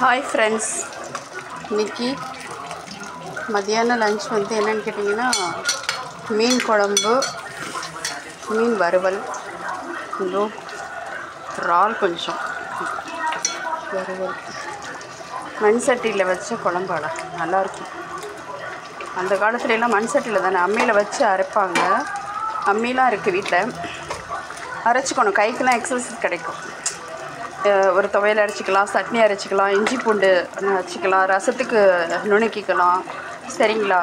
Hi friends, இன்றைக்கி மதியானம் lunch வந்து என்னென்னு கேட்டிங்கன்னா மீன் குழம்பு, மீன் வறுவல், இன்னும் இறால் கொஞ்சம் வறுவல். மண் சட்டியில் வச்ச குழம்பாடா நல்லாயிருக்கும். அந்த காலத்துலலாம் மண் சட்டியில் தானே அம்மியில் வச்சு அரைப்பாங்க. அம்மிலாம் இருக்குது வீட்டில். அரைச்சிக்கணும், கைக்கெல்லாம் எக்ஸசைஸ் கிடைக்கும். ஒரு துவையல் அரைச்சிக்கலாம், சட்னி அரைச்சிக்கலாம், இஞ்சி பூண்டு அரைச்சிக்கலாம், ரசத்துக்கு நுணுக்கிக்கலாம். சரிங்களா?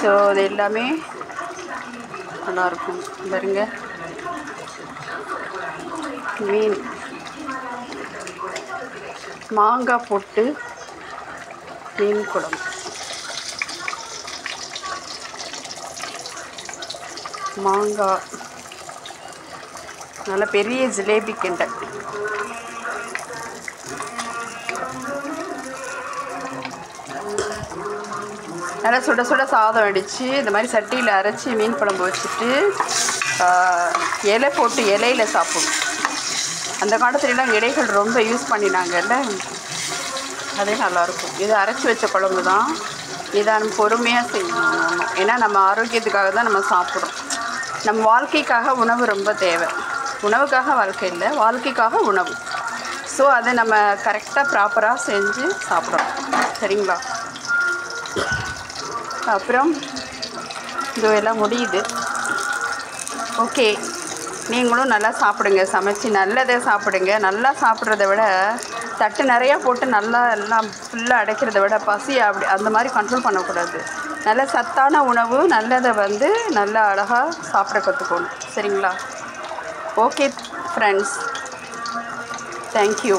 ஸோ இது எல்லாமே நல்லாயிருக்கும். பாருங்க, மீன் மாங்காய் போட்டு மீன் குழம்பு. மாங்காய் நல்ல பெரிய ஜிலேபி கிண்டை. நல்லா சுட சுட சாதம் அடித்து இந்த மாதிரி சட்டியில் அரைச்சி மீன் குழம்பு வச்சுட்டு இலை போட்டு இலையில் சாப்பிடும். அந்த காலத்துலலாம் இலைகள் ரொம்ப யூஸ் பண்ணினாங்கல்ல, அதே நல்லாயிருக்கும். இது அரைச்சி வச்ச குழம்பு தான். இதை நம்ம பொறுமையாக செய்யணும். ஏன்னா நம்ம ஆரோக்கியத்துக்காக தான் நம்ம சாப்பிட்றோம். நம்ம வாழ்க்கைக்காக உணவு ரொம்ப தேவை. உணவுக்காக வாழ்க்கை இல்லை, வாழ்க்கைக்காக உணவு. ஸோ அதை நம்ம கரெக்டாக ப்ராப்பராக செஞ்சு சாப்பிட்றோம். சரிங்களா? அப்புறம் இது எல்லாம் முடியுது. ஓகே, நீங்களும் நல்லா சாப்பிடுங்க. சமைச்சு நல்லதை சாப்பிடுங்க. நல்லா சாப்பிட்றத விட தட்டு நிறையா போட்டு நல்லா எல்லாம் ஃபுல்லாக அடைக்கிறத விட பசி அப்படி அந்த மாதிரி கண்ட்ரோல் பண்ணக்கூடாது. நல்ல சத்தான உணவு, நல்லதை வந்து நல்லா அழகாக சாப்பிட கற்றுக்கணும். சரிங்களா? Okay friends, thank you.